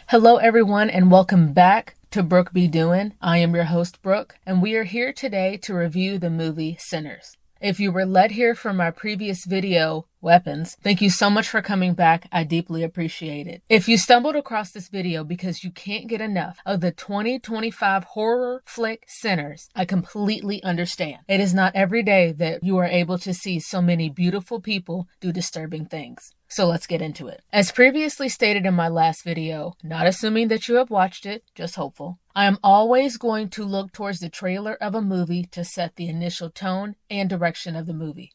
Hello, everyone, and welcome back to Brooke Be Doing. I am your host, Brooke, and we are here today to review the movie Sinners. If you were led here from my previous video, Weapons, thank you so much for coming back. I deeply appreciate it. If you stumbled across this video because you can't get enough of the 2025 horror flick Sinners, I completely understand. It is not every day that you are able to see so many beautiful people do disturbing things. So let's get into it. As previously stated in my last video, not assuming that you have watched it, just hopeful, I am always going to look towards the trailer of a movie to set the initial tone and direction of the movie.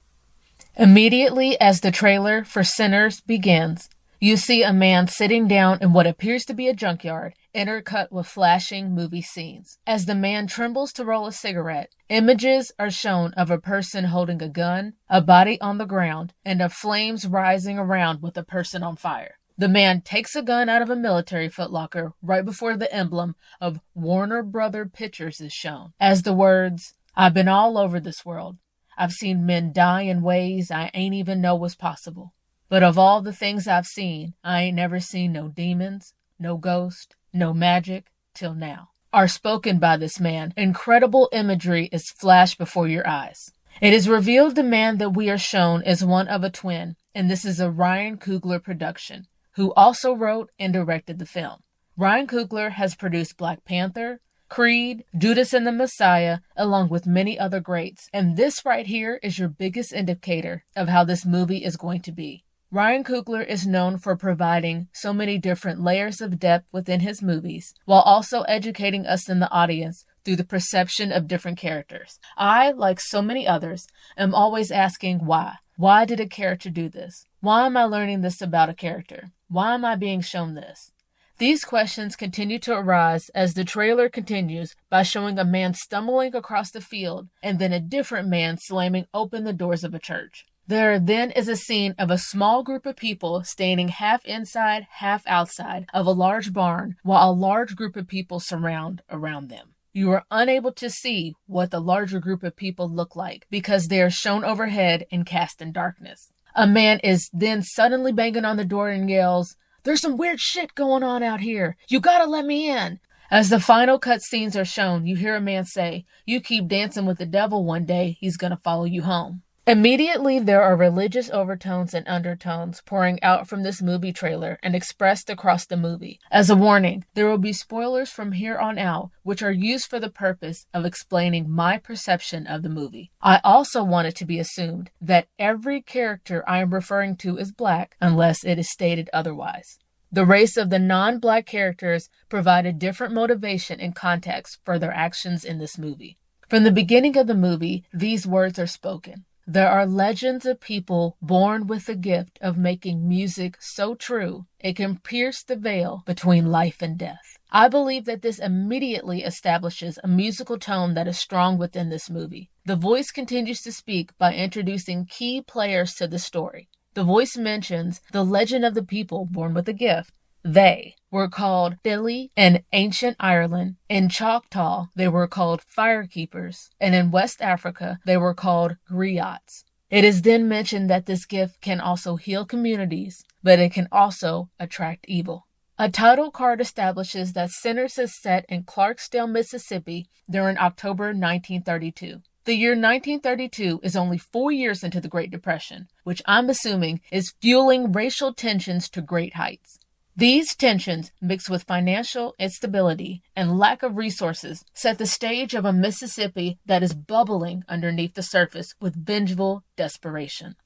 Immediately as the trailer for Sinners begins, you see a man sitting down in what appears to be a junkyard, intercut with flashing movie scenes. As the man trembles to roll a cigarette, images are shown of a person holding a gun, a body on the ground, and of flames rising around with a person on fire. The man takes a gun out of a military footlocker right before the emblem of Warner Brother Pictures is shown. As the words, "I've been all over this world. I've seen men die in ways I ain't even know was possible. But of all the things I've seen, I ain't never seen no demons, no ghost, no magic, till now," are spoken by this man. Incredible imagery is flashed before your eyes. It is revealed the man that we are shown is one of a twin, and this is a Ryan Coogler production, who also wrote and directed the film. Ryan Coogler has produced Black Panther, Creed, Judas and the Messiah, along with many other greats, and this right here is your biggest indicator of how this movie is going to be. Ryan Coogler is known for providing so many different layers of depth within his movies, while also educating us in the audience through the perception of different characters. I, like so many others, am always asking why. Why did a character do this? Why am I learning this about a character? Why am I being shown this? These questions continue to arise as the trailer continues by showing a man stumbling across the field and then a different man slamming open the doors of a church. There then is a scene of a small group of people standing half inside, half outside of a large barn while a large group of people surround around them. You are unable to see what the larger group of people look like because they are shown overhead and cast in darkness. A man is then suddenly banging on the door and yells, "There's some weird shit going on out here. You gotta let me in." As the final cut scenes are shown, you hear a man say, "You keep dancing with the devil one day, he's gonna follow you home." Immediately, there are religious overtones and undertones pouring out from this movie trailer and expressed across the movie. As a warning, there will be spoilers from here on out, which are used for the purpose of explaining my perception of the movie. I also want it to be assumed that every character I am referring to is Black, unless it is stated otherwise. The race of the non-Black characters provide a different motivation and context for their actions in this movie. From the beginning of the movie, these words are spoken. There are legends of people born with the gift of making music so true it can pierce the veil between life and death. I believe that this immediately establishes a musical tone that is strong within this movie. The voice continues to speak by introducing key players to the story. The voice mentions the legend of the people born with a gift. They were called Fili in ancient Ireland. In Choctaw, they were called firekeepers. And in West Africa, they were called griots. It is then mentioned that this gift can also heal communities, but it can also attract evil. A title card establishes that Sinners is set in Clarksdale, Mississippi during October 1932. The year 1932 is only 4 years into the Great Depression, which I'm assuming is fueling racial tensions to great heights. These tensions, mixed with financial instability and lack of resources, set the stage of a Mississippi that is bubbling underneath the surface with vengeful desperation.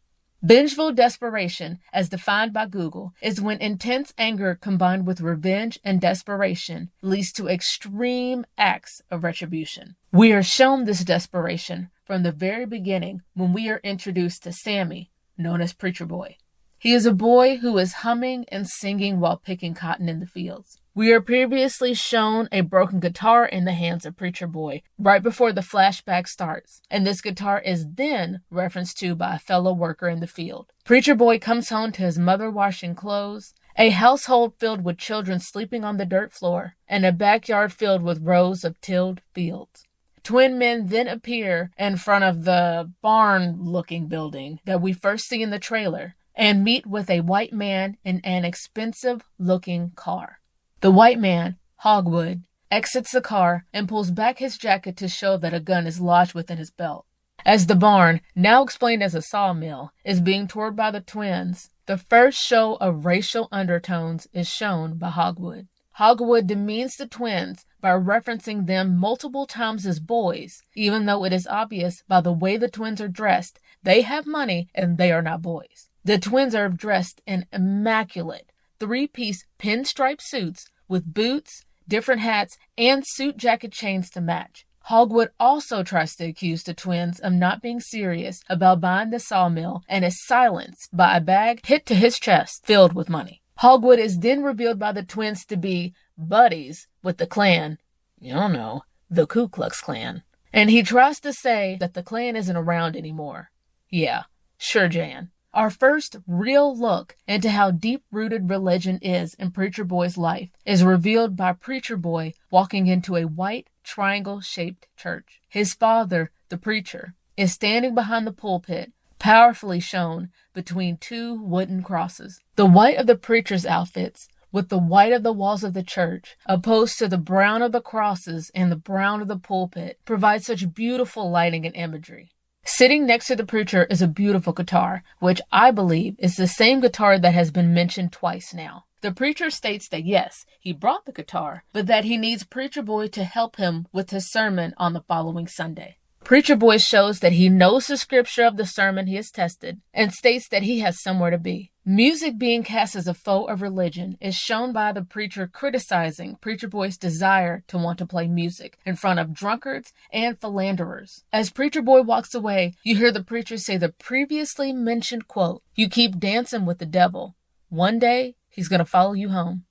Vengeful desperation, as defined by Google, is when intense anger combined with revenge and desperation leads to extreme acts of retribution. We are shown this desperation from the very beginning when we are introduced to Sammy, known as Preacher Boy. He is a boy who is humming and singing while picking cotton in the fields. We are previously shown a broken guitar in the hands of Preacher Boy right before the flashback starts, and this guitar is then referenced to by a fellow worker in the field. Preacher Boy comes home to his mother washing clothes, a household filled with children sleeping on the dirt floor, and a backyard filled with rows of tilled fields. Twin men then appear in front of the barn-looking building that we first see in the trailer, and meet with a white man in an expensive-looking car. The white man, Hogwood, exits the car and pulls back his jacket to show that a gun is lodged within his belt. As the barn, now explained as a sawmill, is being toured by the twins, the first show of racial undertones is shown by Hogwood. Hogwood demeans the twins by referencing them multiple times as boys, even though it is obvious by the way the twins are dressed, they have money and they are not boys. The twins are dressed in immaculate three-piece pinstripe suits with boots, different hats, and suit jacket chains to match. Hogwood also tries to accuse the twins of not being serious about buying the sawmill and is silenced by a bag hit to his chest filled with money. Hogwood is then revealed by the twins to be buddies with the Klan, the Ku Klux Klan. And he tries to say that the Klan isn't around anymore. Yeah, sure, Jan. Our first real look into how deep-rooted religion is in Preacher Boy's life is revealed by Preacher Boy walking into a white triangle-shaped church. His father, the preacher, is standing behind the pulpit, powerfully shown between two wooden crosses. The white of the preacher's outfits with the white of the walls of the church, opposed to the brown of the crosses and the brown of the pulpit, provides such beautiful lighting and imagery. Sitting next to the preacher is a beautiful guitar, which I believe is the same guitar that has been mentioned twice now. The preacher states that yes, he brought the guitar, but that he needs Preacher Boy to help him with his sermon on the following Sunday. Preacher Boy shows that he knows the scripture of the sermon he has tested and states that he has somewhere to be. Music being cast as a foe of religion is shown by the preacher criticizing Preacher Boy's desire to want to play music in front of drunkards and philanderers. As Preacher Boy walks away, you hear the preacher say the previously mentioned quote, "You keep dancing with the devil. One day, he's going to follow you home."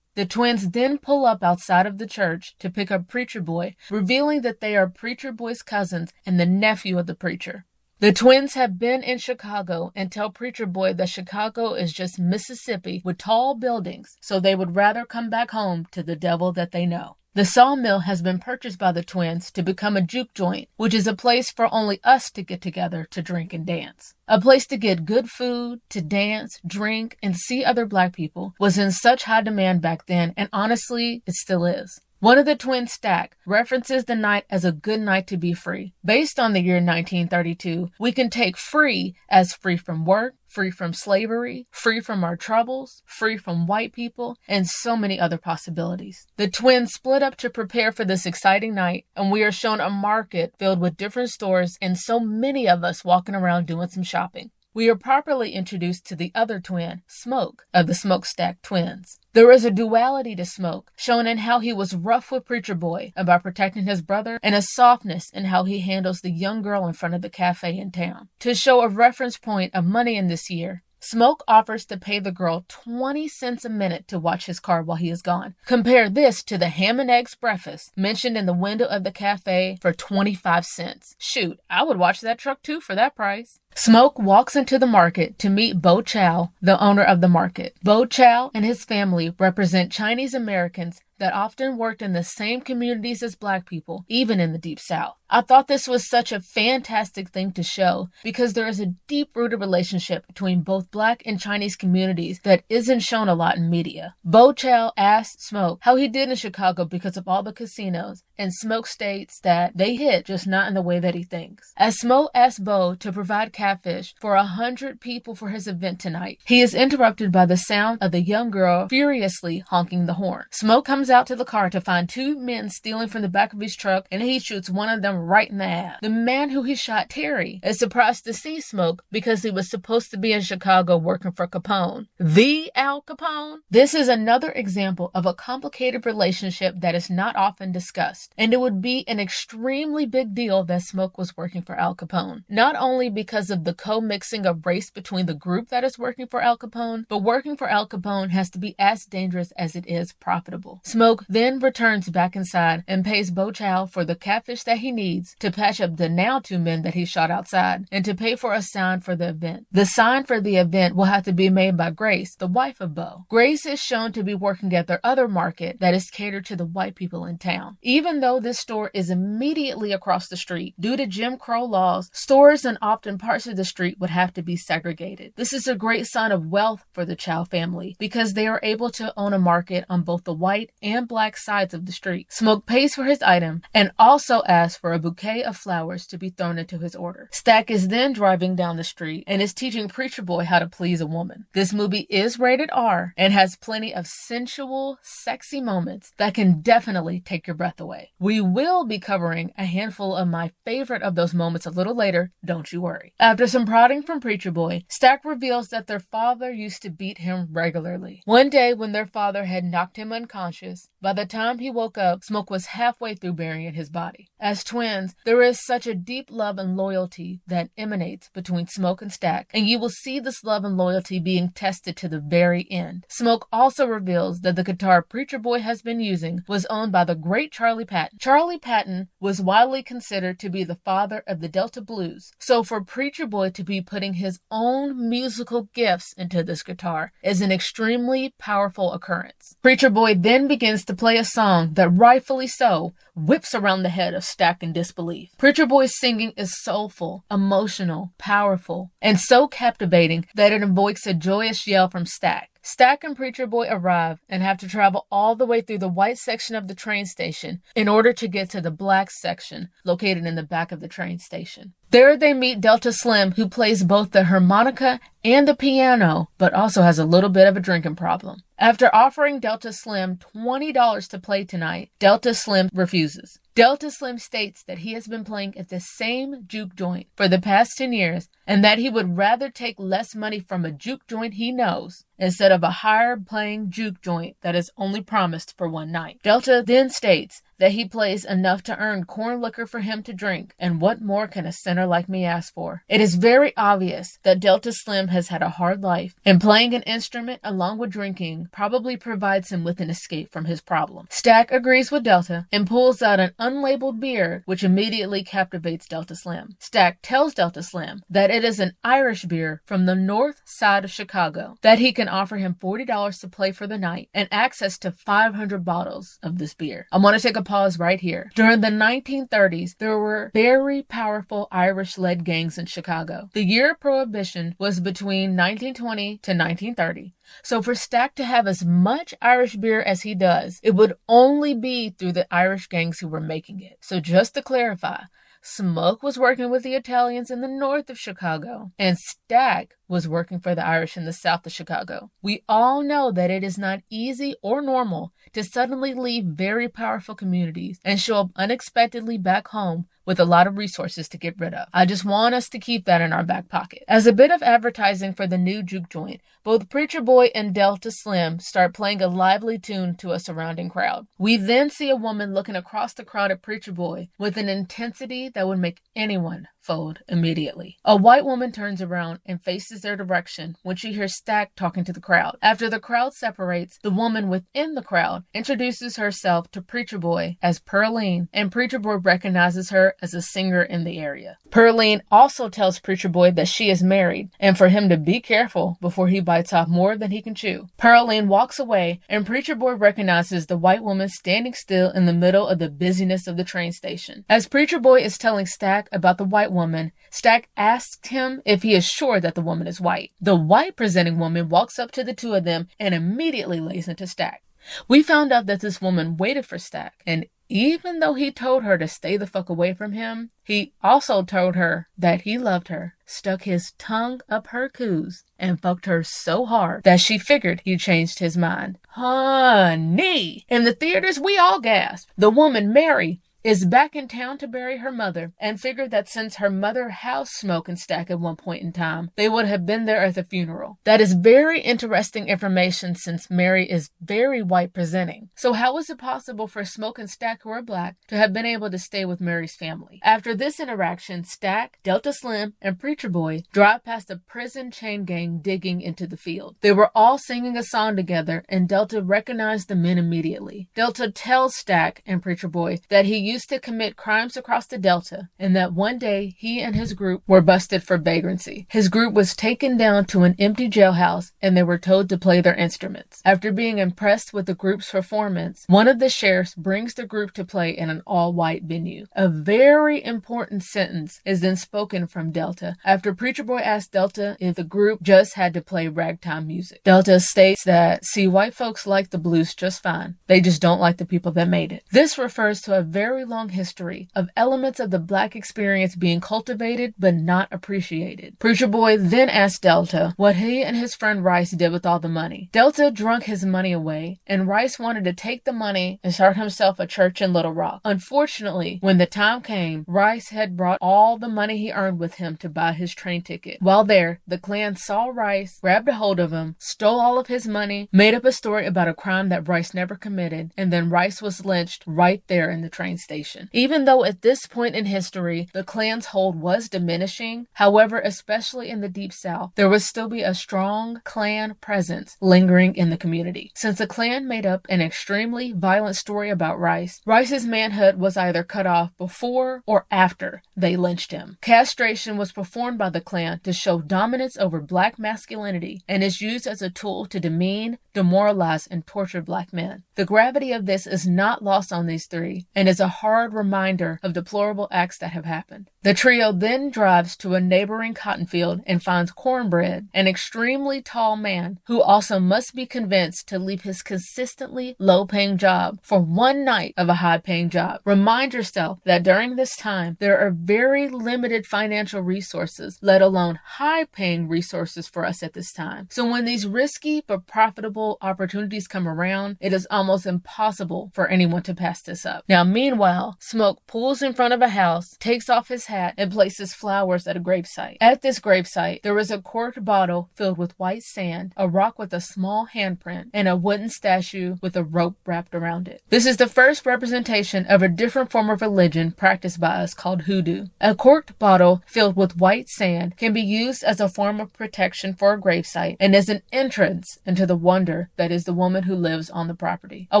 The twins then pull up outside of the church to pick up Preacher Boy, revealing that they are Preacher Boy's cousins and the nephew of the preacher. The twins have been in Chicago and tell Preacher Boy that Chicago is just Mississippi with tall buildings, so they would rather come back home to the devil that they know. The sawmill has been purchased by the twins to become a juke joint, which is a place for only us to get together to drink and dance. A place to get good food, to dance, drink, and see other Black people was in such high demand back then, and honestly, it still is. One of the twins, Stack, references the night as a good night to be free. Based on the year 1932, we can take free as free from work, free from slavery, free from our troubles, free from white people, and so many other possibilities. The twins split up to prepare for this exciting night, and we are shown a market filled with different stores and so many of us walking around doing some shopping. We are properly introduced to the other twin, Smoke, of the Smokestack twins. There is a duality to Smoke, shown in how he was rough with Preacher Boy about protecting his brother, and a softness in how he handles the young girl in front of the cafe in town. To show a reference point of money in this year, Smoke offers to pay the girl 20 cents a minute to watch his car while he is gone. Compare this to the ham and eggs breakfast mentioned in the window of the cafe for 25 cents. Shoot, I would watch that truck too for that price. Smoke walks into the market to meet Bo Chow, the owner of the market. Bo Chow and his family represent Chinese Americans that often worked in the same communities as Black people, even in the Deep South. I thought this was such a fantastic thing to show because there is a deep-rooted relationship between both Black and Chinese communities that isn't shown a lot in media. Bo Chow asked Smoke how he did in Chicago because of all the casinos, and Smoke states that they hit, just not in the way that he thinks. As Smoke asks Bo to provide catfish for 100 people for his event tonight, he is interrupted by the sound of the young girl furiously honking the horn. Smoke comes out to the car to find two men stealing from the back of his truck, and he shoots one of them right in the ass. The man who he shot, Terry, is surprised to see Smoke because he was supposed to be in Chicago working for Capone. The Al Capone? This is another example of a complicated relationship that is not often discussed, and it would be an extremely big deal that Smoke was working for Al Capone. Not only because of the co-mixing of race between the group that is working for Al Capone, but working for Al Capone has to be as dangerous as it is profitable. Smoke then returns back inside and pays Bo Chow for the catfish that he needs to patch up the now two men that he shot outside and to pay for a sign for the event. The sign for the event will have to be made by Grace, the wife of Bo. Grace is shown to be working at their other market that is catered to the white people in town. Even though this store is immediately across the street, due to Jim Crow laws, stores and often parts parts of the street would have to be segregated. This is a great sign of wealth for the Chow family because they are able to own a market on both the white and black sides of the street. Smoke pays for his item and also asks for a bouquet of flowers to be thrown into his order. Stack is then driving down the street and is teaching Preacher Boy how to please a woman. This movie is rated R and has plenty of sensual, sexy moments that can definitely take your breath away. We will be covering a handful of my favorite of those moments a little later, don't you worry. After some prodding from Preacher Boy, Stack reveals that their father used to beat him regularly. One day when their father had knocked him unconscious, by the time he woke up, Smoke was halfway through burying his body. As twins, there is such a deep love and loyalty that emanates between Smoke and Stack, and you will see this love and loyalty being tested to the very end. Smoke also reveals that the guitar Preacher Boy has been using was owned by the great Charlie Patton. Charlie Patton was widely considered to be the father of the Delta Blues, so for Preacher Boy to be putting his own musical gifts into this guitar is an extremely powerful occurrence. Preacher Boy then begins to play a song that, rightfully so, whips around the head of Stack in disbelief. Preacher Boy's singing is soulful, emotional, powerful, and so captivating that it evokes a joyous yell from Stack. Stack and Preacher Boy arrive and have to travel all the way through the white section of the train station in order to get to the black section located in the back of the train station. There they meet Delta Slim, who plays both the harmonica and the piano, but also has a little bit of a drinking problem. After offering Delta Slim $20 to play tonight, Delta Slim refuses. Delta Slim states that he has been playing at the same juke joint for the past 10 years and that he would rather take less money from a juke joint he knows instead of a higher paying juke joint that is only promised for one night. Delta then states that he plays enough to earn corn liquor for him to drink, and what more can a sinner like me ask for? It is very obvious that Delta Slim has had a hard life, and playing an instrument along with drinking probably provides him with an escape from his problem. Stack agrees with Delta and pulls out an unlabeled beer, which immediately captivates Delta Slim. Stack tells Delta Slim that it is an Irish beer from the north side of Chicago, that he can offer him $40 to play for the night and access to 500 bottles of this beer. I want to take a pause right here. During the 1930s, there were very powerful Irish-led gangs in Chicago. The year of Prohibition was between 1920 to 1930. So for Stack to have as much Irish beer as he does, it would only be through the Irish gangs who were making it. So just to clarify, Smoke was working with the Italians in the north of Chicago, and Stack was working for the Irish in the south of Chicago. We all know that it is not easy or normal to suddenly leave very powerful communities and show up unexpectedly back home with a lot of resources to get rid of. I just want us to keep that in our back pocket. As a bit of advertising for the new juke joint, both Preacher Boy and Delta Slim start playing a lively tune to a surrounding crowd. We then see a woman looking across the crowd at Preacher Boy with an intensity that would make anyone fold immediately. A white woman turns around and faces their direction when she hears Stack talking to the crowd. After the crowd separates, the woman within the crowd introduces herself to Preacher Boy as Pearline, and Preacher Boy recognizes her as a singer in the area. Pearline also tells Preacher Boy that she is married and for him to be careful before he bites off more than he can chew. Pearline walks away and Preacher Boy recognizes the white woman standing still in the middle of the busyness of the train station. As Preacher Boy is telling Stack about the white woman, Stack asks him if he is sure that the woman is white. The white presenting woman walks up to the two of them and immediately lays into Stack. We found out that this woman waited for Stack, and even though he told her to stay the fuck away from him, he also told her that he loved her, stuck his tongue up her coos, and fucked her so hard that she figured he changed his mind. Honey! In the theaters, we all gasped. The woman, Mary, is back in town to bury her mother and figured that since her mother housed Smoke and Stack at one point in time, they would have been there at the funeral. That is very interesting information since Mary is very white presenting. So how is it possible for Smoke and Stack, who are black, to have been able to stay with Mary's family? After this interaction, Stack, Delta Slim, and Preacher Boy drive past a prison chain gang digging into the field. They were all singing a song together and Delta recognized the men immediately. Delta tells Stack and Preacher Boy that he used to commit crimes across the Delta, and that one day he and his group were busted for vagrancy. His group was taken down to an empty jailhouse, and they were told to play their instruments. After being impressed with the group's performance, one of the sheriffs brings the group to play in an all-white venue. A very important sentence is then spoken from Delta after Preacher Boy asks Delta if the group just had to play ragtime music. Delta states that, see, white folks like the blues just fine. They just don't like the people that made it. This refers to a very long history of elements of the black experience being cultivated but not appreciated. Preacher Boy then asked Delta what he and his friend Rice did with all the money. Delta drunk his money away, and Rice wanted to take the money and start himself a church in Little Rock. Unfortunately, when the time came, Rice had brought all the money he earned with him to buy his train ticket. While there, the Klan saw Rice, grabbed a hold of him, stole all of his money, made up a story about a crime that Rice never committed, and then Rice was lynched right there in the train station. Even though at this point in history, the Klan's hold was diminishing, however, especially in the Deep South, there would still be a strong Klan presence lingering in the community. Since the Klan made up an extremely violent story about Rice, Rice's manhood was either cut off before or after they lynched him. Castration was performed by the Klan to show dominance over black masculinity and is used as a tool to demean, demoralize, and torture black men. The gravity of this is not lost on these three and is a hard reminder of deplorable acts that have happened. The trio then drives to a neighboring cotton field and finds Cornbread, an extremely tall man who also must be convinced to leave his consistently low-paying job for one night of a high-paying job. Remind yourself that during this time, there are very limited financial resources, let alone high-paying resources for us at this time. So when these risky but profitable opportunities come around, it is almost impossible for anyone to pass this up. Now, meanwhile, Smoke pulls in front of a house, takes off his hat, and places flowers at a gravesite. At this gravesite, there is a corked bottle filled with white sand, a rock with a small handprint, and a wooden statue with a rope wrapped around it. This is the first representation of a different form of religion practiced by us called hoodoo. A corked bottle filled with white sand can be used as a form of protection for a gravesite and as an entrance into the wonder that is the woman who lives on the property. A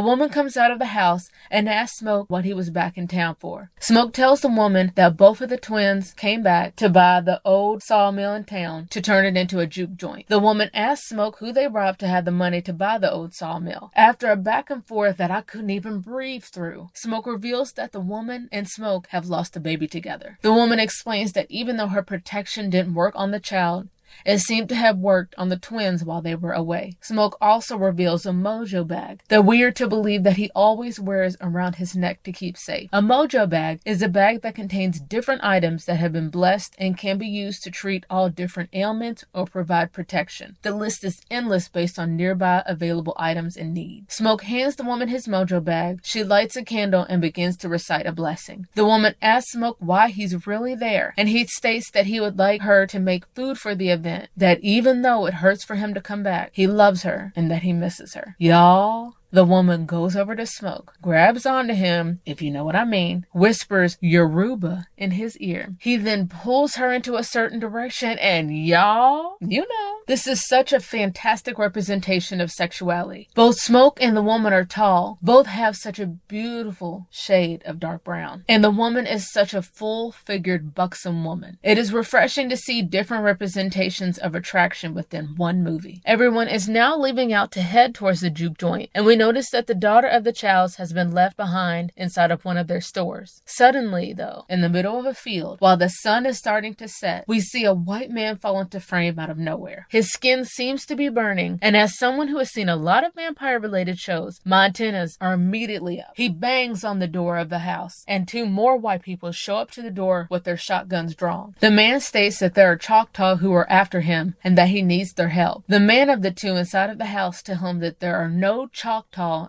woman comes out of the house and asks Smoke what he was back in town for. Smoke tells the woman that both of the twins came back to buy the old sawmill in town to turn it into a juke joint. The woman asks Smoke who they robbed to have the money to buy the old sawmill. After a back and forth that I couldn't even breathe through, Smoke reveals that the woman and Smoke have lost a baby together. The woman explains that even though her protection didn't work on the child, it seemed to have worked on the twins while they were away. Smoke also reveals a mojo bag that we are to believe that he always wears around his neck to keep safe. A mojo bag is a bag that contains different items that have been blessed and can be used to treat all different ailments or provide protection. The list is endless based on nearby available items in need. Smoke hands the woman his mojo bag. She lights a candle and begins to recite a blessing. The woman asks Smoke why he's really there, and he states that he would like her to make food for the event, that even though it hurts for him to come back, he loves her and that he misses her. Y'all, the woman goes over to Smoke, grabs onto him, if you know what I mean, whispers Yoruba in his ear. He then pulls her into a certain direction, and y'all, you know, this is such a fantastic representation of sexuality. Both Smoke and the woman are tall. Both have such a beautiful shade of dark brown. And the woman is such a full-figured, buxom woman. It is refreshing to see different representations of attraction within one movie. Everyone is now leaving out to head towards the juke joint, and we notice that the daughter of the Chows has been left behind inside of one of their stores. Suddenly, though, in the middle of a field, while the sun is starting to set, we see a white man fall into frame out of nowhere. His skin seems to be burning, and as someone who has seen a lot of vampire-related shows, my antennas are immediately up. He bangs on the door of the house, and two more white people show up to the door with their shotguns drawn. The man states that there are Choctaw who are after him, and that he needs their help. The man of the two inside of the house tell him that there are no Choctaw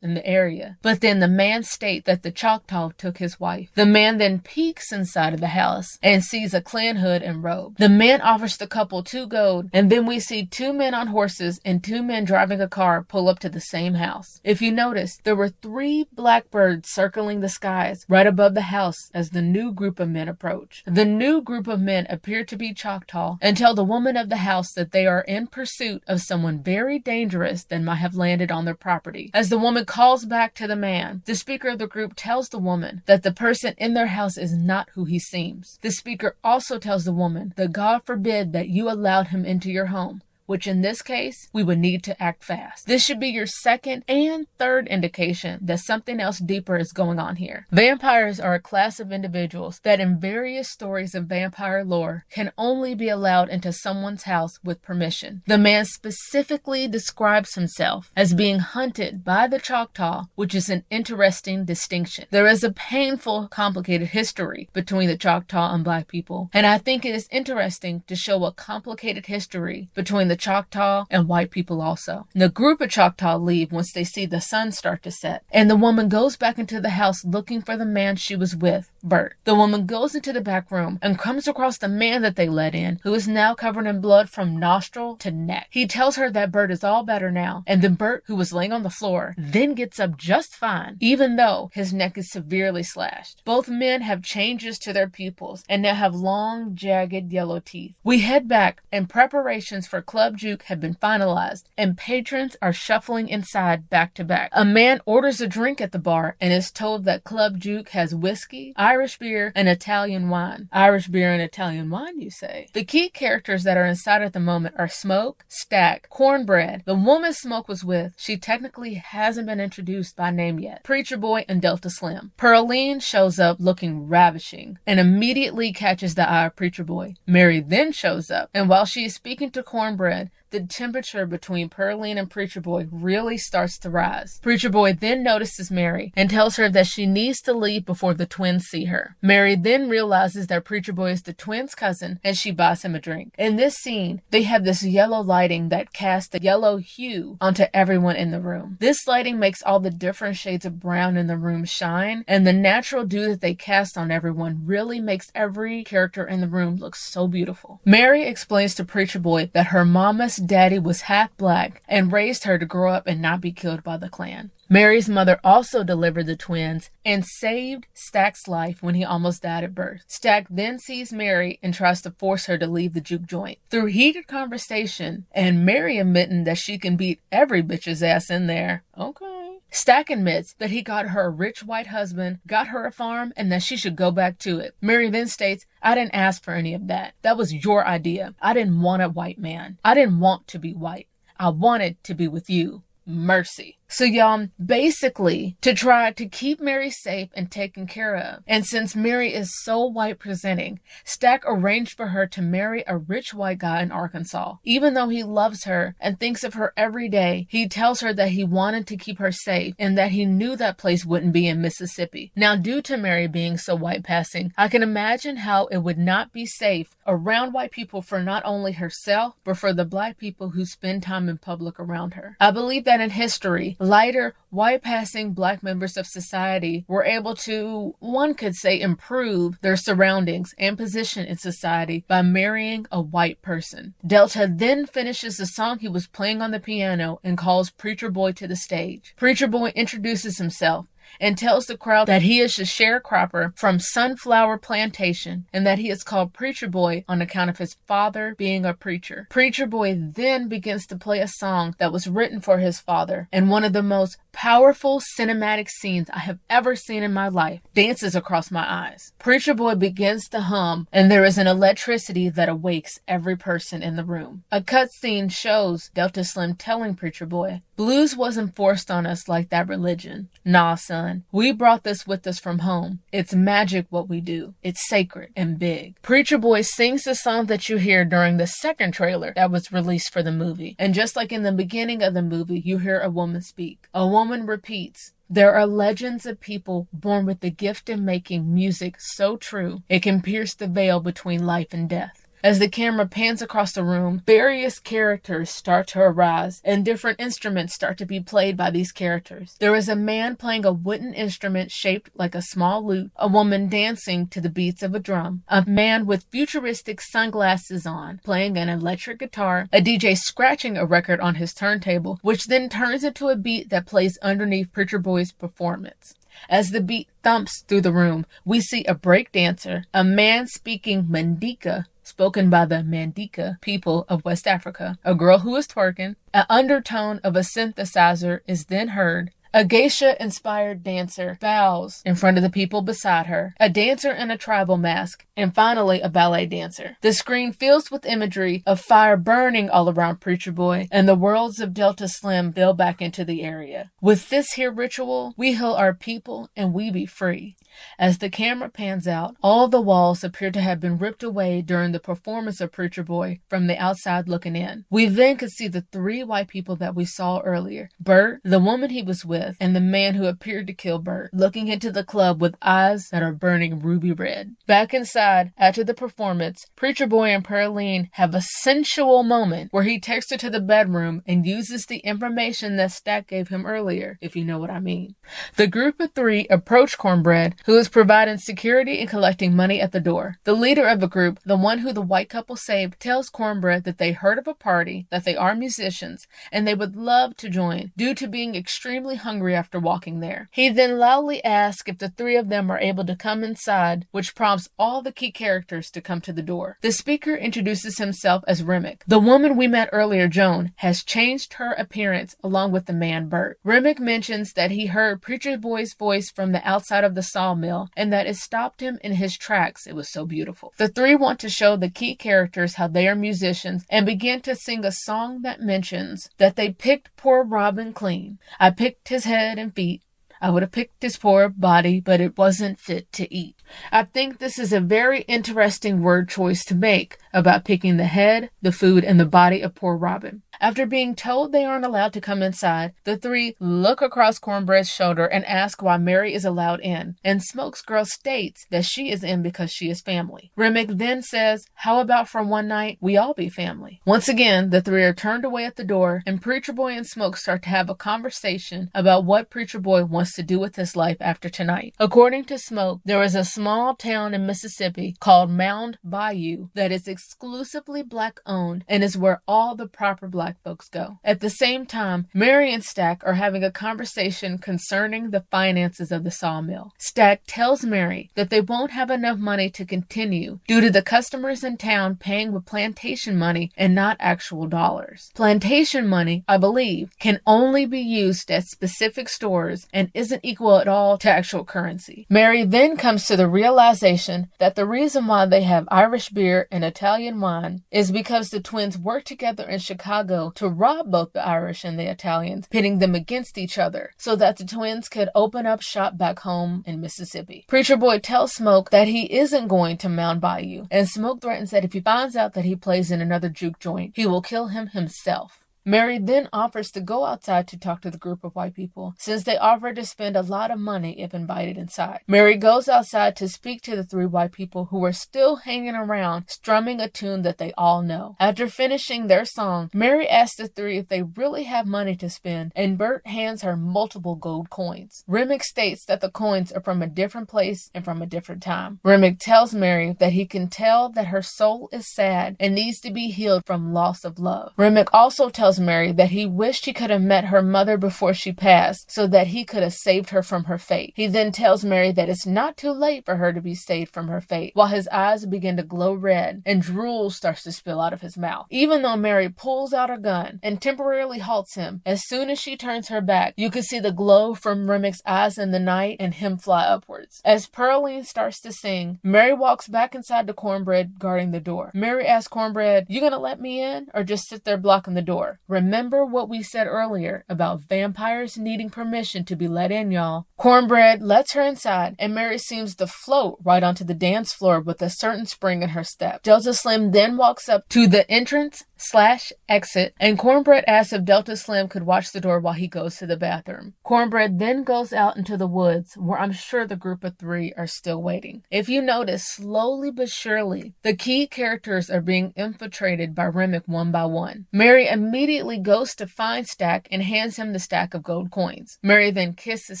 in the area, but then the man states that the Choctaw took his wife. The man then peeks inside of the house and sees a Klan hood and robe. The man offers the couple 2 gold, and then we see 2 men on horses and 2 men driving a car pull up to the same house. If you notice, there were 3 blackbirds circling the skies right above the house as the new group of men approach. The new group of men appear to be Choctaw and tell the woman of the house that they are in pursuit of someone very dangerous that might have landed on their property. As the woman calls back to the man, the speaker of the group tells the woman that the person in their house is not who he seems. The speaker also tells the woman that God forbid that you allowed him into your home, which in this case, we would need to act fast. This should be your second and third indication that something else deeper is going on here. Vampires are a class of individuals that in various stories of vampire lore can only be allowed into someone's house with permission. The man specifically describes himself as being hunted by the Choctaw, which is an interesting distinction. There is a painful, complicated history between the Choctaw and Black people, and I think it is interesting to show a complicated history between the Choctaw and white people also. The group of Choctaw leave once they see the sun start to set, and the woman goes back into the house looking for the man she was with, Bert. The woman goes into the back room and comes across the man that they let in, who is now covered in blood from nostril to neck. He tells her that Bert is all better now, and then Bert, who was laying on the floor, then gets up just fine, even though his neck is severely slashed. Both men have changes to their pupils and now have long, jagged yellow teeth. We head back, and preparations for Club Juke have been finalized, and patrons are shuffling inside back to back. A man orders a drink at the bar and is told that Club Juke has whiskey, Irish beer, and Italian wine. Irish beer and Italian wine, you say? The key characters that are inside at the moment are Smoke, Stack, Cornbread. The woman Smoke was with, she technically hasn't been introduced by name yet, Preacher Boy and Delta Slim. Pearline shows up looking ravishing and immediately catches the eye of Preacher Boy. Mary then shows up, and while she is speaking to Cornbread, the temperature between Pearline and Preacher Boy really starts to rise. Preacher Boy then notices Mary and tells her that she needs to leave before the twins see her. Mary then realizes that Preacher Boy is the twins' cousin, and she buys him a drink. In this scene, they have this yellow lighting that casts a yellow hue onto everyone in the room. This lighting makes all the different shades of brown in the room shine, and the natural dew that they cast on everyone really makes every character in the room look so beautiful. Mary explains to Preacher Boy that her mama's daddy was half black and raised her to grow up and not be killed by the Klan. Mary's mother also delivered the twins and saved Stack's life when he almost died at birth. Stack then sees Mary and tries to force her to leave the juke joint. Through heated conversation and Mary admitting that she can beat every bitch's ass in there, okay, Stack admits that he got her a rich white husband, got her a farm, and that she should go back to it. Mary then states, I didn't ask for any of that. That was your idea. I didn't want a white man. I didn't want to be white. I wanted to be with you. Mercy. So y'all, basically, to try to keep Mary safe and taken care of, and since Mary is so white presenting, Stack arranged for her to marry a rich white guy in Arkansas. Even though he loves her and thinks of her every day, he tells her that he wanted to keep her safe and that he knew that place wouldn't be in Mississippi. Now, due to Mary being so white passing, I can imagine how it would not be safe around white people for not only herself, but for the black people who spend time in public around her. I believe that in history, lighter, white-passing black members of society were able to, one could say, improve their surroundings and position in society by marrying a white person. Delta then finishes the song he was playing on the piano and calls Preacher Boy to the stage. Preacher Boy introduces himself and tells the crowd that he is a sharecropper from Sunflower Plantation and that he is called Preacher Boy on account of his father being a preacher. Preacher Boy then begins to play a song that was written for his father, and one of the most powerful cinematic scenes I have ever seen in my life dances across my eyes. Preacher Boy begins to hum, and there is an electricity that awakes every person in the room. A cutscene shows Delta Slim telling Preacher Boy, "Blues wasn't forced on us like that religion. Nah, son, we brought this with us from home. It's magic what we do. It's sacred and big." Preacher Boy sings the song that you hear during the second trailer that was released for the movie. And just like in the beginning of the movie, you hear a woman speak. A woman repeats, "There are legends of people born with the gift of making music so true, it can pierce the veil between life and death." As the camera pans across the room, various characters start to arise, and different instruments start to be played by these characters. There is a man playing a wooden instrument shaped like a small lute, a woman dancing to the beats of a drum, a man with futuristic sunglasses on, playing an electric guitar, a DJ scratching a record on his turntable, which then turns into a beat that plays underneath Preacher Boy's performance. As the beat thumps through the room, we see a break dancer, a man speaking Mandinka, spoken by the Mandinka people of West Africa. A girl who is twerking. An undertone of a synthesizer is then heard. A geisha-inspired dancer bows in front of the people beside her, a dancer in a tribal mask, and finally a ballet dancer. The screen fills with imagery of fire burning all around Preacher Boy, and the worlds of Delta Slim build back into the area. With this here ritual, we heal our people and we be free. As the camera pans out, all the walls appear to have been ripped away during the performance of Preacher Boy from the outside looking in. We then could see the three white people that we saw earlier. Bert, the woman he was with, and the man who appeared to kill Bert, looking into the club with eyes that are burning ruby red. Back inside, after the performance, Preacher Boy and Pearline have a sensual moment where he takes her to the bedroom and uses the information that Stack gave him earlier, if you know what I mean. The group of three approach Cornbread, who is providing security and collecting money at the door. The leader of the group, the one who the white couple saved, tells Cornbread that they heard of a party, that they are musicians, and they would love to join, due to being extremely hungry after walking there. He then loudly asks if the three of them are able to come inside, which prompts all the key characters to come to the door. The speaker introduces himself as Remick. The woman we met earlier, Joan, has changed her appearance along with the man Bert. Remick mentions that he heard Preacher Boy's voice from the outside of the sawmill, and that it stopped him in his tracks. It was so beautiful. The three want to show the key characters how they are musicians and begin to sing a song that mentions that they picked poor Robin clean. I picked his head and feet. I would have picked his poor body, but it wasn't fit to eat. I think this is a very interesting word choice to make about picking the head, the food, and the body of poor Robin. After being told they aren't allowed to come inside, the three look across Cornbread's shoulder and ask why Mary is allowed in, and Smokes Girl states that she is in because she is family. Remick then says, how about for one night we all be family? Once again, the three are turned away at the door, and Preacher Boy and Smoke start to have a conversation about what Preacher Boy wants to do with his life after tonight. According to Smoke, there is a small town in Mississippi called Mound Bayou that is exclusively black owned and is where all the proper black folks go. At the same time, Mary and Stack are having a conversation concerning the finances of the sawmill. Stack tells Mary that they won't have enough money to continue due to the customers in town paying with plantation money and not actual dollars. Plantation money, I believe, can only be used at specific stores and isn't equal at all to actual currency. Mary then comes to the realization that the reason why they have Irish beer and Italian wine is because the twins worked together in Chicago to rob both the Irish and the Italians, pitting them against each other so that the twins could open up shop back home in Mississippi. Preacher Boy tells Smoke that he isn't going to Mound Bayou, and Smoke threatens that if he finds out that he plays in another juke joint, he will kill him himself. Mary then offers to go outside to talk to the group of white people, since they offer to spend a lot of money if invited inside. Mary goes outside to speak to the three white people who are still hanging around, strumming a tune that they all know. After finishing their song, Mary asks the three if they really have money to spend, and Bert hands her multiple gold coins. Remick states that the coins are from a different place and from a different time. Remick tells Mary that he can tell that her soul is sad and needs to be healed from loss of love. Remick also tells Mary that he wished he could have met her mother before she passed so that he could have saved her from her fate. He then tells Mary that it's not too late for her to be saved from her fate, while his eyes begin to glow red and drool starts to spill out of his mouth. Even though Mary pulls out her gun and temporarily halts him, as soon as she turns her back, you can see the glow from Remick's eyes in the night and him fly upwards. As Pearline starts to sing, Mary walks back inside to Cornbread guarding the door. Mary asks Cornbread, "You gonna let me in or just sit there blocking the door?" Remember what we said earlier about vampires needing permission to be let in, y'all. Cornbread lets her inside, and Mary seems to float right onto the dance floor with a certain spring in her step. Delta Slim then walks up to the entrance/exit, and Cornbread asks if Delta Slim could watch the door while he goes to the bathroom. Cornbread then goes out into the woods, where I'm sure the group of three are still waiting. If you notice, slowly but surely, the key characters are being infiltrated by Remick one by one. Mary immediately goes to find Stack and hands him the stack of gold coins. Mary then kisses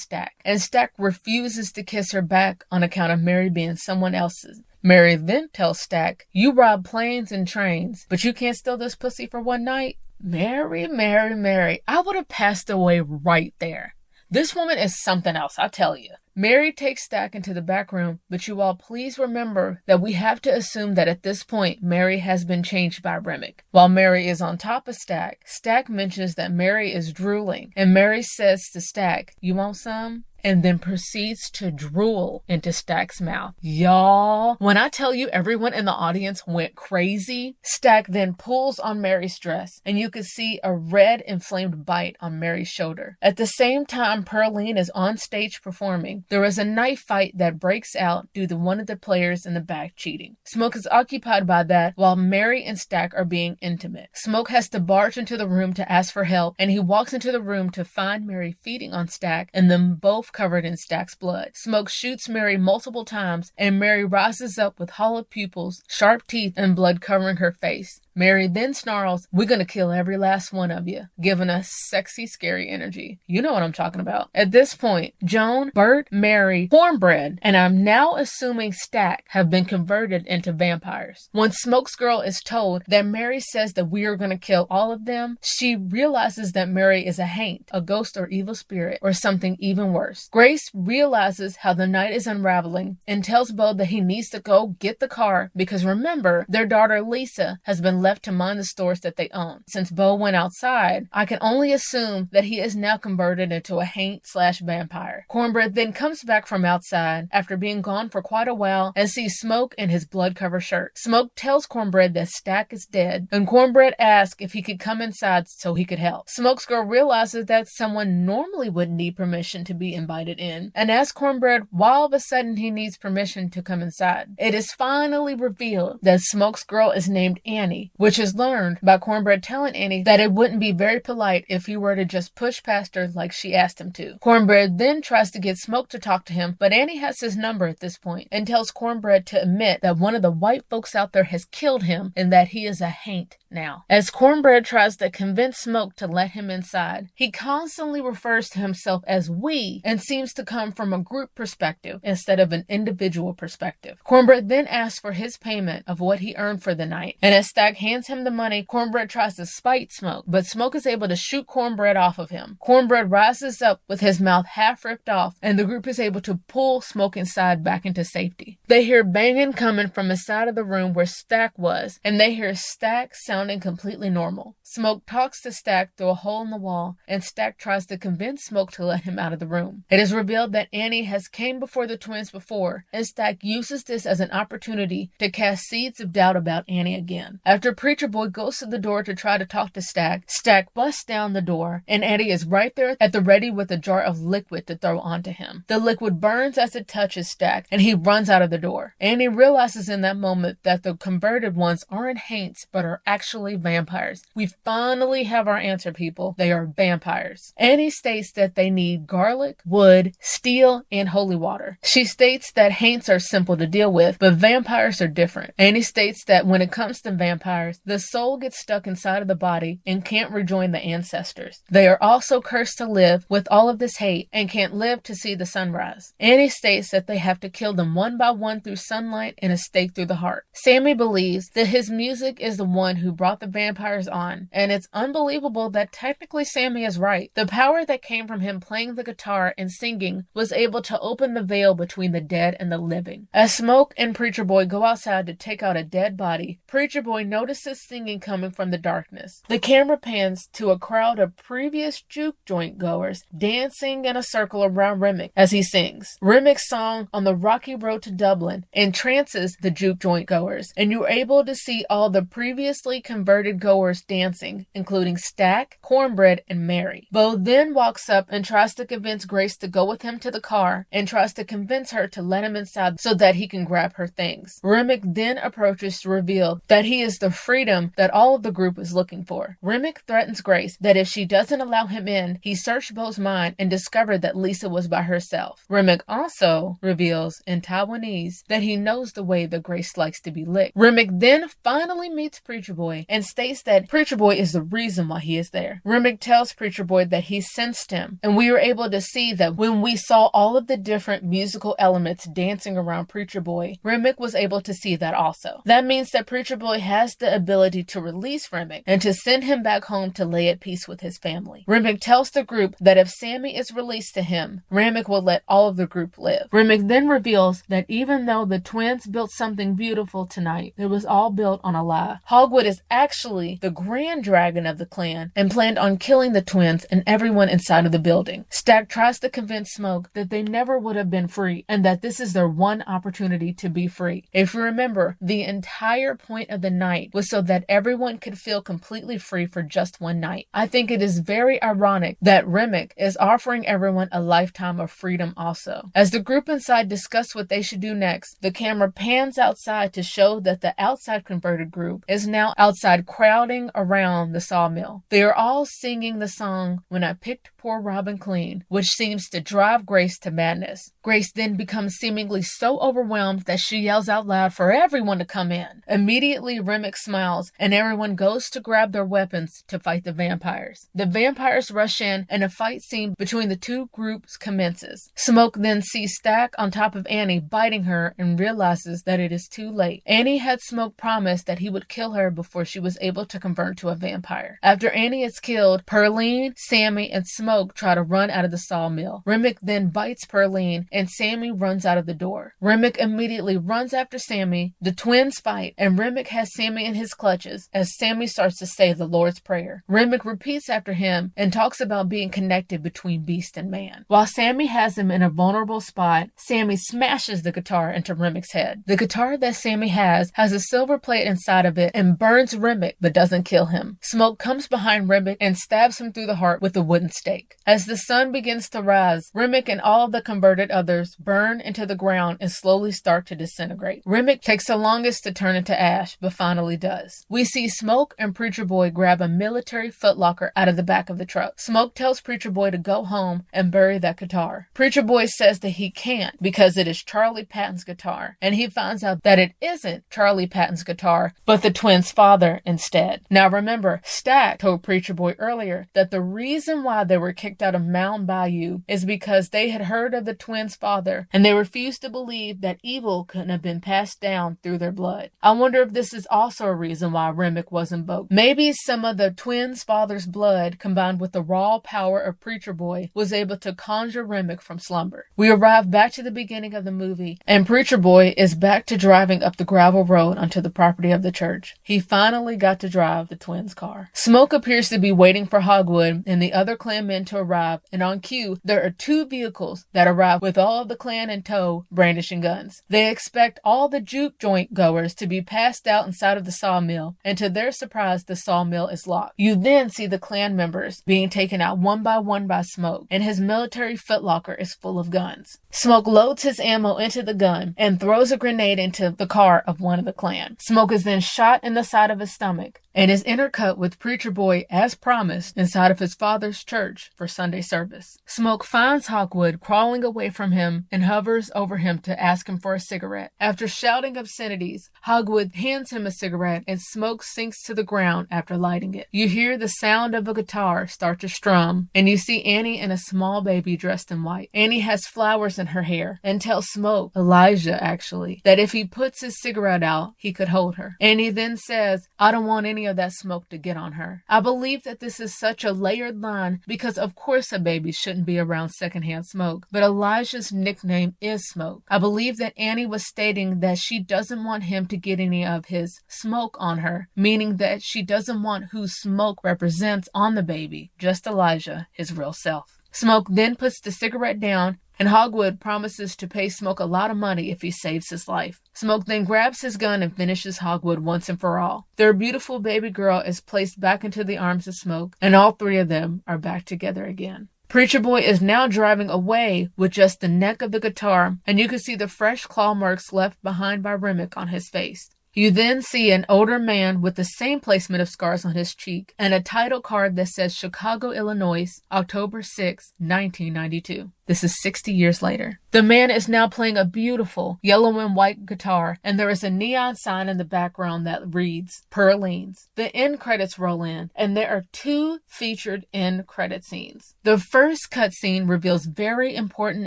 Stack, and Stack refuses to kiss her back on account of Mary being someone else's. Mary then tells Stack, "You rob planes and trains, but you can't steal this pussy for one night?" Mary, Mary, Mary. I would have passed away right there. This woman is something else, I tell you. Mary takes Stack into the back room, but you all please remember that we have to assume that at this point, Mary has been changed by Remick. While Mary is on top of Stack, Stack mentions that Mary is drooling, and Mary says to Stack, "You want some?" and then proceeds to drool into Stack's mouth. Y'all, when I tell you everyone in the audience went crazy, Stack then pulls on Mary's dress, and you can see a red inflamed bite on Mary's shoulder. At the same time Pearline is on stage performing, there is a knife fight that breaks out due to one of the players in the back cheating. Smoke is occupied by that while Mary and Stack are being intimate. Smoke has to barge into the room to ask for help, and he walks into the room to find Mary feeding on Stack and them both covered in Stack's blood. Smoke shoots Mary multiple times, and Mary rises up with hollow pupils, sharp teeth, and blood covering her face. Mary then snarls, "We're gonna kill every last one of you," giving us sexy, scary energy. You know what I'm talking about. At this point, Joan, Bert, Mary, Cornbread, and I'm now assuming Stack have been converted into vampires. When Smoke's girl is told that Mary says that we are gonna kill all of them, she realizes that Mary is a haint, a ghost or evil spirit, or something even worse. Grace realizes how the night is unraveling and tells Bo that he needs to go get the car because remember, their daughter Lisa has been left to mind the stores that they own. Since Bo went outside, I can only assume that he is now converted into a haint/vampire. Cornbread then comes back from outside after being gone for quite a while and sees Smoke in his blood-covered shirt. Smoke tells Cornbread that Stack is dead, and Cornbread asks if he could come inside so he could help. Smoke's girl realizes that someone normally wouldn't need permission to be invited in, and asks Cornbread why all of a sudden he needs permission to come inside. It is finally revealed that Smoke's girl is named Annie, which is learned by Cornbread telling Annie that it wouldn't be very polite if he were to just push past her like she asked him to. Cornbread then tries to get Smoke to talk to him, but Annie has his number at this point and tells Cornbread to admit that one of the white folks out there has killed him and that he is a haint now. As Cornbread tries to convince Smoke to let him inside, he constantly refers to himself as we and seems to come from a group perspective instead of an individual perspective. Cornbread then asks for his payment of what he earned for the night, and as Stack hands him the money, Cornbread tries to spite Smoke, but Smoke is able to shoot Cornbread off of him. Cornbread rises up with his mouth half ripped off, and the group is able to pull Smoke inside back into safety. They hear banging coming from the side of the room where Stack was, and they hear Stack sounding completely normal. Smoke talks to Stack through a hole in the wall, and Stack tries to convince Smoke to let him out of the room. It is revealed that Annie has came before the twins before, and Stack uses this as an opportunity to cast seeds of doubt about Annie again. After Preacher Boy goes to the door to try to talk to Stack, Stack busts down the door, and Annie is right there at the ready with a jar of liquid to throw onto him. The liquid burns as it touches Stack, and he runs out of the door. Annie realizes in that moment that the converted ones aren't haints, but are actually vampires. We finally have our answer, people. They are vampires. Annie states that they need garlic, wood, steel, and holy water. She states that haints are simple to deal with, but vampires are different. Annie states that when it comes to vampires, the soul gets stuck inside of the body and can't rejoin the ancestors. They are also cursed to live with all of this hate and can't live to see the sunrise. Annie states that they have to kill them one by one through sunlight and a stake through the heart. Sammy believes that his music is the one who brought the vampires on, and it's unbelievable that technically Sammy is right. The power that came from him playing the guitar and singing was able to open the veil between the dead and the living. As Smoke and Preacher Boy go outside to take out a dead body, Preacher Boy notices singing coming from the darkness. The camera pans to a crowd of previous juke joint goers dancing in a circle around Remick as he sings. Remick's song On the Rocky Road to Dublin entrances the juke joint goers, and you're able to see all the previously converted goers dancing, including Stack, Cornbread, and Mary. Bo then walks up and tries to convince Grace to go with him to the car and tries to convince her to let him inside so that he can grab her things. Remick then approaches to reveal that he is the freedom that all of the group is looking for. Remick threatens Grace that if she doesn't allow him in, he searched Bo's mind and discovered that Lisa was by herself. Remick also reveals in Taiwanese that he knows the way that Grace likes to be licked. Remick then finally meets Preacher Boy Boy and states that Preacher Boy is the reason why he is there. Remick tells Preacher Boy that he sensed him, and we were able to see that when we saw all of the different musical elements dancing around Preacher Boy, Remick was able to see that also. That means that Preacher Boy has the ability to release Remick and to send him back home to lay at peace with his family. Remick tells the group that if Sammy is released to him, Remick will let all of the group live. Remick then reveals that even though the twins built something beautiful tonight, it was all built on a lie. Hogwood is actually the grand dragon of the clan and planned on killing the twins and everyone inside of the building. Stack tries to convince Smoke that they never would have been free and that this is their one opportunity to be free. If you remember, the entire point of the night was so that everyone could feel completely free for just one night. I think it is very ironic that Remick is offering everyone a lifetime of freedom also. As the group inside discuss what they should do next, the camera pans outside to show that the outside converted group is now outside crowding around the sawmill. They are all singing the song "When I Picked Poor Robin Clean," which seems to drive Grace to madness. Grace then becomes seemingly so overwhelmed that she yells out loud for everyone to come in. Immediately, Remick smiles and everyone goes to grab their weapons to fight the vampires. The vampires rush in and a fight scene between the two groups commences. Smoke then sees Stack on top of Annie biting her and realizes that it is too late. Annie had Smoke promised that he would kill her before she was able to convert to a vampire. After Annie is killed, Pearline, Sammy, and Smoke try to run out of the sawmill. Remick then bites Pearline and Sammy runs out of the door. Remick immediately runs after Sammy. The twins fight and Remick has Sammy in his clutches as Sammy starts to say the Lord's Prayer. Remick repeats after him and talks about being connected between beast and man. While Sammy has him in a vulnerable spot, Sammy smashes the guitar into Remick's head. The guitar that Sammy has a silver plate inside of it and burns Remick but doesn't kill him. Smoke comes behind Remick and stabs him through the heart with a wooden stake. As the sun begins to rise, Remick and all of the converted others burn into the ground and slowly start to disintegrate. Remick takes the longest to turn into ash, but finally does. We see Smoke and Preacher Boy grab a military footlocker out of the back of the truck. Smoke tells Preacher Boy to go home and bury that guitar. Preacher Boy says that he can't because it is Charlie Patton's guitar, and he finds out that it isn't Charlie Patton's guitar, but the twins' father instead. Now remember, Stack told Preacher Boy earlier that the reason why they were kicked out of Mound Bayou is because they had heard of the twins' father, and they refused to believe that evil couldn't have been passed down through their blood. I wonder if this is also a reason why Remick was invoked. Maybe some of the twins' father's blood combined with the raw power of Preacher Boy was able to conjure Remick from slumber. We arrive back to the beginning of the movie, and Preacher Boy is back to driving up the gravel road onto the property of the church. He finally got to drive the twins' car. Smoke appears to be waiting for Hogwood and the other clan men to arrive, and on cue, there are two vehicles that arrive with all of the clan in tow, brandishing guns. They expect all the juke joint goers to be passed out inside of the sawmill, and to their surprise, the sawmill is locked. You then see the clan members being taken out one by Smoke, and his military footlocker is full of guns. Smoke loads his ammo into the gun and throws a grenade into the car of one of the clan. Smoke is then shot in the side of his stomach and is intercut with Preacher Boy as promised inside of his father's church for Sunday service. Smoke finds Hogwood crawling away from him and hovers over him to ask him for a cigarette. After shouting obscenities, Hogwood hands him a cigarette and Smoke sinks to the ground after lighting it. You hear the sound of a guitar start to strum, and you see Annie and a small baby dressed in white. Annie has flowers in her hair and tells Smoke, Elijah actually, that if he puts his cigarette out, he could hold her. Annie then says, "I don't want any of that smoke to get on her." I believe that this is such a layered line because of course a baby shouldn't be around secondhand smoke, but Elijah's nickname is Smoke. I believe that Annie was stating that she doesn't want him to get any of his smoke on her, meaning that she doesn't want who Smoke represents on the baby, just Elijah, his real self. Smoke then puts the cigarette down, and Hogwood promises to pay Smoke a lot of money if he saves his life. Smoke then grabs his gun and finishes Hogwood once and for all. Their beautiful baby girl is placed back into the arms of Smoke, and all three of them are back together again. Preacher Boy is now driving away with just the neck of the guitar, and you can see the fresh claw marks left behind by Remick on his face. You then see an older man with the same placement of scars on his cheek and a title card that says Chicago, Illinois, October 6, 1992. This is 60 years later. The man is now playing a beautiful yellow and white guitar, and there is a neon sign in the background that reads Pearlines. The end credits roll in, and there are 2 featured end credit scenes. The first cutscene reveals very important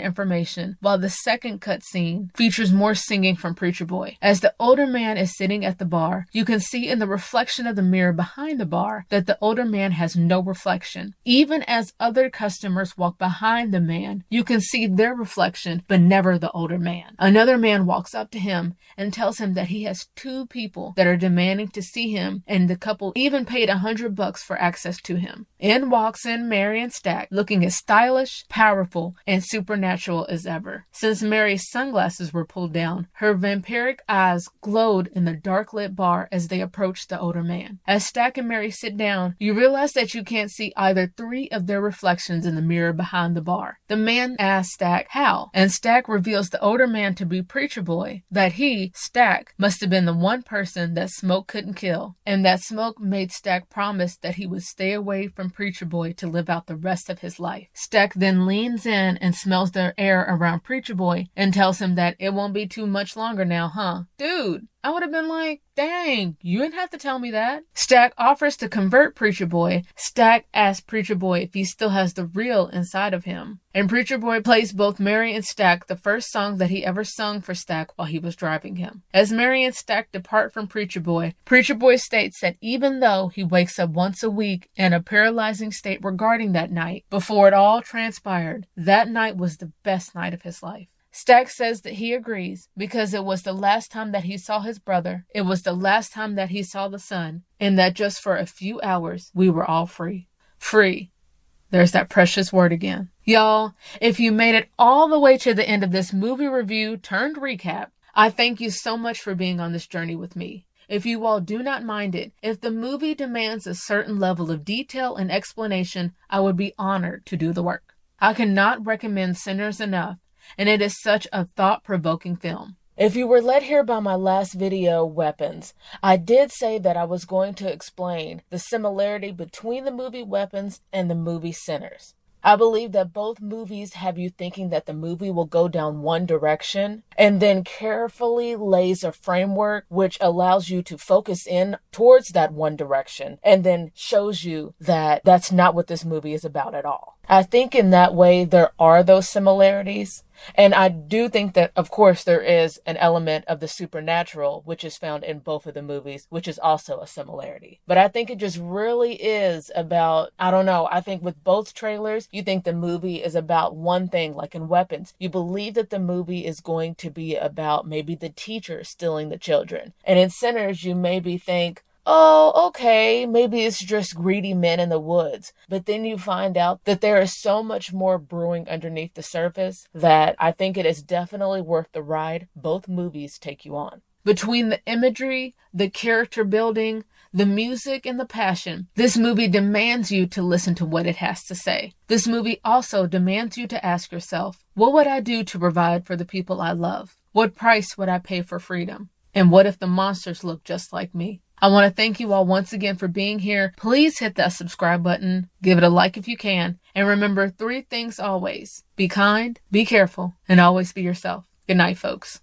information, while the second cutscene features more singing from Preacher Boy. As the older man is sitting at the bar, you can see in the reflection of the mirror behind the bar that the older man has no reflection. Even as other customers walk behind the man, you can see their reflection, but never the older man. Another man walks up to him and tells him that he has 2 people that are demanding to see him, and the couple even paid $100 for access to him. In walks in Mary Stack, looking as stylish, powerful, and supernatural as ever. Since Mary's sunglasses were pulled down, her vampiric eyes glowed in the dark-lit bar as they approached the older man. As Stack and Mary sit down, you realize that you can't see either 3 of their reflections in the mirror behind the bar. The man asks Stack how, and Stack reveals the older man to be Preacher Boy, that he, Stack, must have been the one person that Smoke couldn't kill, and that Smoke made Stack promise that he would stay away from Preacher Boy to live out the rest of his life. Stack then leans in and smells the air around Preacher Boy and tells him that it won't be too much longer now, huh? Dude, I would have been like, dang, you didn't have to tell me that. Stack offers to convert Preacher Boy. Stack asks Preacher Boy if he still has the real inside of him. And Preacher Boy plays both Mary and Stack the first song that he ever sung for Stack while he was driving him. As Mary and Stack depart from Preacher Boy states that even though he wakes up once a week in a paralyzing state regarding that night, before it all transpired, that night was the best night of his life. Stack says that he agrees because it was the last time that he saw his brother, it was the last time that he saw the sun, and that just for a few hours, we were all free. Free. There's that precious word again. Y'all, if you made it all the way to the end of this movie review turned recap, I thank you so much for being on this journey with me. If you all do not mind it, if the movie demands a certain level of detail and explanation, I would be honored to do the work. I cannot recommend Sinners enough, and it is such a thought-provoking film. If you were led here by my last video, Weapons, I did say that I was going to explain the similarity between the movie Weapons and the movie Sinners. I believe that both movies have you thinking that the movie will go down one direction and then carefully lays a framework which allows you to focus in towards that one direction and then shows you that that's not what this movie is about at all. I think in that way there are those similarities. And I do think that, of course, there is an element of the supernatural, which is found in both of the movies, which is also a similarity. But I think it just really is about, I don't know, I think with both trailers, you think the movie is about one thing, like in Weapons. You believe that the movie is going to be about maybe the teacher stealing the children. And in Sinners, you maybe think, oh, okay, maybe it's just greedy men in the woods. But then you find out that there is so much more brewing underneath the surface that I think it is definitely worth the ride both movies take you on. Between the imagery, the character building, the music, and the passion, this movie demands you to listen to what it has to say. This movie also demands you to ask yourself, what would I do to provide for the people I love? What price would I pay for freedom? And what if the monsters look just like me? I want to thank you all once again for being here. Please hit that subscribe button, give it a like if you can, and remember 3 things always. Be kind, be careful, and always be yourself. Good night, folks.